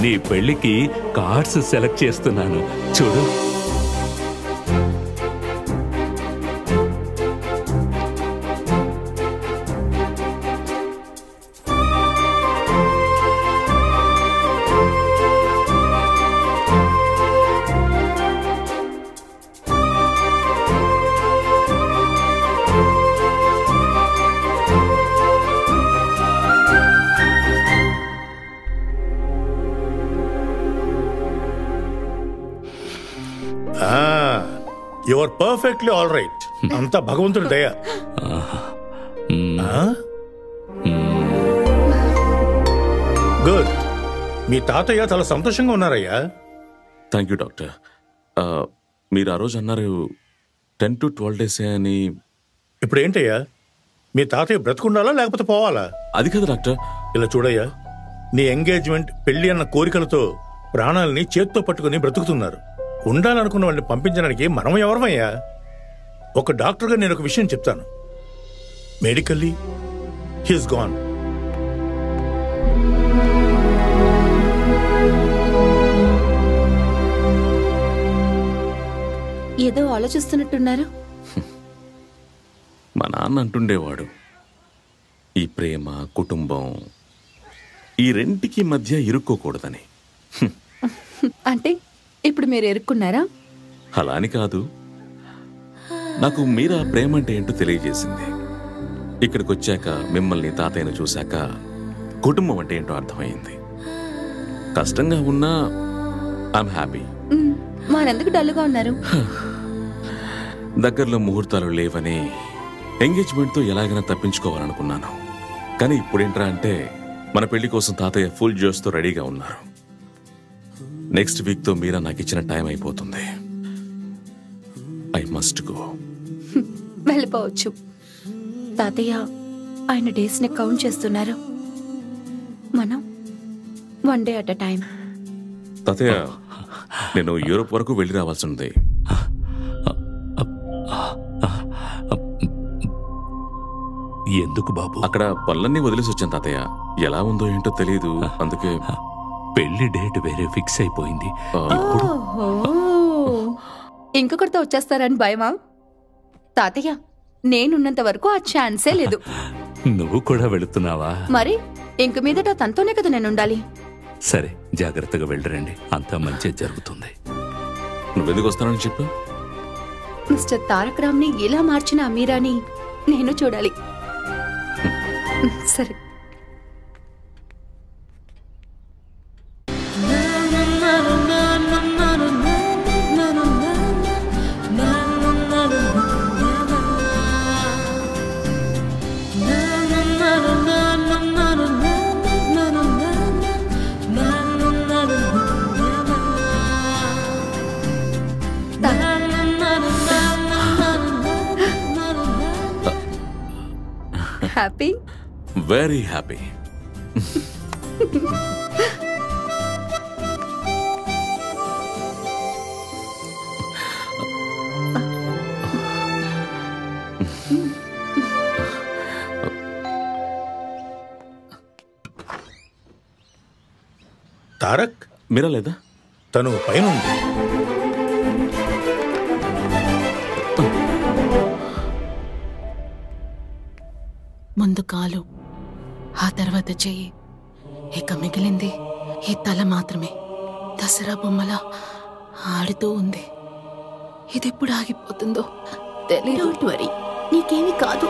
నీ పెళ్లికి cards select చేస్తున్నాను చూడు. You are perfectly all right. అంతా భగవంతుడి దయ. గుడ్. మీ తాతయ్య చాలా సంతోషంగా ఉన్నారయ్యా. Thank you doctor. మీరు ఆ రోజు అన్నారు 10 to 12 days అని. ఇప్పుడు ఏంటయ్యా, మీ తాతయ్య బ్రతుకుండాలా లేకపోతే పోవాలా? అది కదా డాక్టర్. ఇలా చూడయ్యా, నీ ఎంగేజ్మెంట్ పెళ్లి అన్న కోరికలతో ప్రాణాలని చేత్తో పట్టుకుని బ్రతుకుతున్నారు. ఉండాలనుకున్న వాళ్ళని పంపించడానికి మనం ఎవరమయ్యా? ఒక డాక్టర్గా నేను ఒక విషయం చెప్తాను. Medically he's gone. ఏదో ఆలోచిస్తున్నట్టున్నారు. మా నాన్న అంటుండేవాడు, ఈ ప్రేమ కుటుంబం ఈ రెంటికి మధ్య ఇరుక్కోకూడదని. అంటే ఇప్పుడు మీరు ఎరుక్కున్నారా? అలా అని కాదు, నాకు మీరా ప్రేమ అంటే ఏంటో తెలియజేసింది. ఇక్కడికి వచ్చాక మిమ్మల్ని తాతయ్యను చూశాక కుటుంబం అంటే ఏంటో అర్థమైంది. కష్టంగా ఉన్నా ఐఎమ్ హ్యాపీ. మరెందుకు డల్గా ఉన్నారు? దగ్గరలో ముహూర్తాలు లేవని ఎంగేజ్మెంట్తో ఎలాగైనా తప్పించుకోవాలనుకున్నాను. కానీ ఇప్పుడేంట్రా అంటే మన పెళ్లి కోసం తాతయ్య ఫుల్ జోష్తో రెడీగా ఉన్నారు. నెక్స్ట్ వీక్తో మీరా నాకు ఇచ్చిన టైం అయిపోతుంది. I must go. వెళ్ళిపోవచ్చు. తాతయ్య ఆయన డేస్ ని కౌంట్ చేస్తున్నారు. మనం 1 day at a time. తాతయ్య, నేను యూరోప్ వరకు వెళ్ళి రావాల్సి ఉంది. ఎందుకు బాబు? అక్కడ పనులన్నీ వదిలేసి వచ్చాను తాతయ్య. ఎలా ఉందో ఏంటో తెలియదు, అందుకే. పెళ్లి డేట్ వేరే ఫిక్స్ అయిపోయింది. ఇంకొకరితో వచ్చేస్తారని భయమా? తాతయ్య, నేనున్నంత వరకు ఆ ఛాన్సే లేదు. నువ్వు కూడా వెళుతున్నావా? మరి ఇంక మీదట తనతోనే కదా నేను ఉండాలి. సరే, జాగ్రత్తగా వెళ్ళరండి, అంతా మంచి జరుగుతుంది. నువ్వెందుకు వస్తానని చెప్పు. మిస్టర్ తారక్ రామ్ ని ఇలా మార్చిన అమీరాని నేను చూడాలి. సరే. Happy? Very happy. Tarak Meera లేదా? తను పైన ఉంది. ముందు కాలు, ఆ తర్వాత చెయ్యి, ఇక మిగిలింది ఈ తల మాత్రమే. దసరా బొమ్మలా ఆడుతూ ఉంది. ఇది ఎప్పుడు ఆగిపోతుందో తెలియదు. డోంట్ వరీ, నీకేమీ కాదు.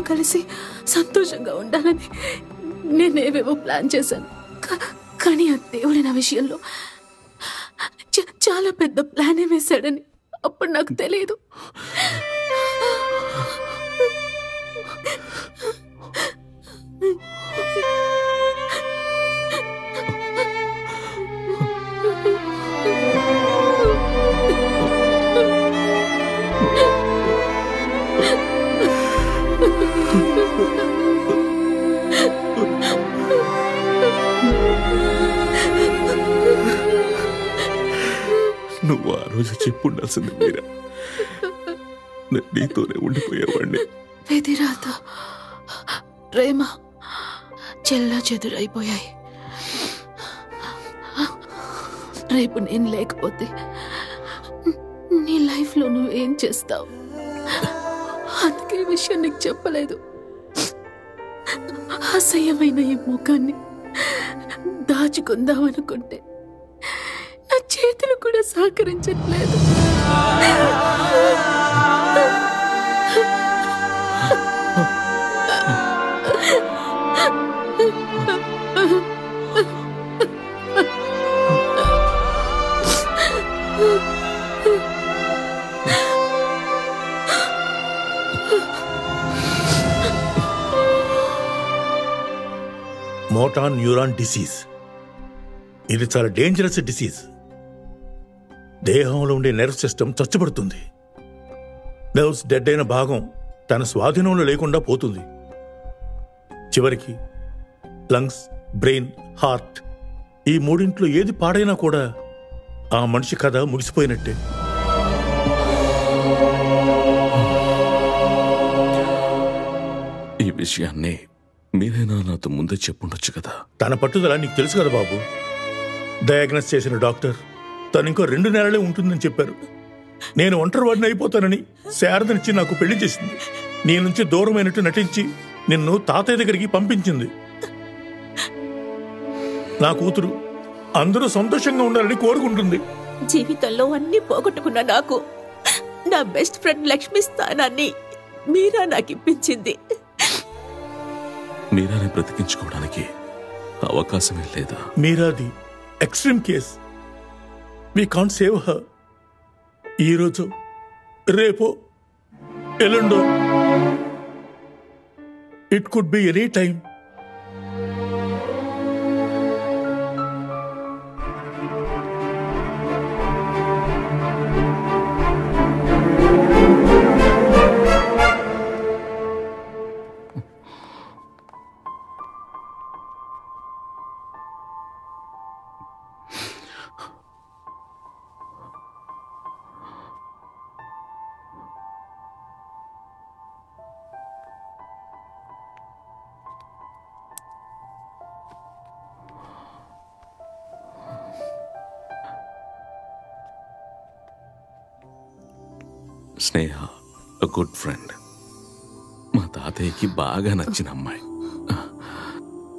కలిసి సంతోషంగా ఉండాలని నేనేవేవో ప్లాన్ చేశాను. కానీ ఆ దేవుడి నా విషయంలో చాలా పెద్ద ప్లానే వేశాడని అప్పుడు నాకు తెలియదు. నువ్వు ఆ రోజు చెప్పుండాల్సింది మీరా. నేను నీతోనే ఉండిపోయేవాడిని. విధిరాత ప్రేమ చెల్లా చెదురైపోయాయి. రేపు నేను లేకపోతే నీ లైఫ్లో నువ్వు ఏం చేస్తావు? అందుకే ఈ విషయం నీకు చెప్పలేదు. అసహ్యమైన ఈ ముఖాన్ని దాచుకుందాం అనుకుంటే నా చేతులు కూడా సహకరించట్లేదు. Motor neuron disease. ఇది చాలా డేంజరస్ డిసీజ్. దేహంలో ఉండే నర్వ్ సిస్టమ్ చచ్చుబడుతుంది. నర్వ్స్ డెడ్ అయిన భాగం తన స్వాధీనంలో లేకుండా పోతుంది. చివరికి లంగ్స్, బ్రెయిన్, హార్ట్ ఈ మూడింట్లో ఏది పాడైనా కూడా ఆ మనిషి కథ ముగిసిపోయినట్టే. ఈ విషయాన్ని మీరైనా నాతో ముందే చెప్పుండొచ్చు కదా. తన పట్టుదల నీకు తెలుసు కదా బాబు. డయాగ్నోస్ చేసిన డాక్టర్ తను ఇంకో 2 నెలలే ఉంటుందని చెప్పారు. నేను ఒంటరివాడిని అయిపోతానని శారదనిచ్చి నాకు పెళ్లి చేసింది. నీ నుంచి దూరమైనట్టు నటించి నిన్ను తాతయ్య దగ్గరికి పంపించింది. నా కూతురు అందరూ సంతోషంగా ఉండాలని కోరుకుంటుంది. జీవితంలో అన్ని పోగొట్టుకున్న నాకు నా బెస్ట్ ఫ్రెండ్ లక్ష్మి స్థానాన్ని మీరా నాకు ఇప్పించింది. మీరాని బ్రతికించుకోవడానికి అవకాశమే లేదా? మీరాది extreme case. We can't save her. ఈరోజు, రేపో, ఎల్లుండో, it could be any time. Sneha, a good friend. మా తాతయ్యకి బాగా నచ్చిన అమ్మాయి.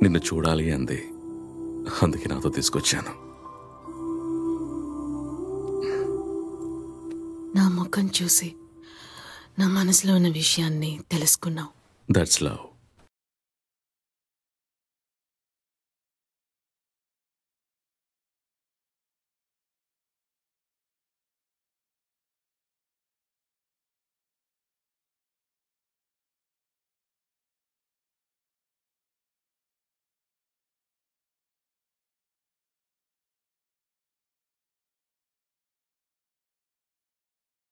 నిన్ను చూడాలి అంది. అందుకే నాతో తీసుకొచ్చాను. నా ముఖం చూసి నా మనసులో ఉన్న విషయాన్ని తెలుసుకున్నావు. That's love.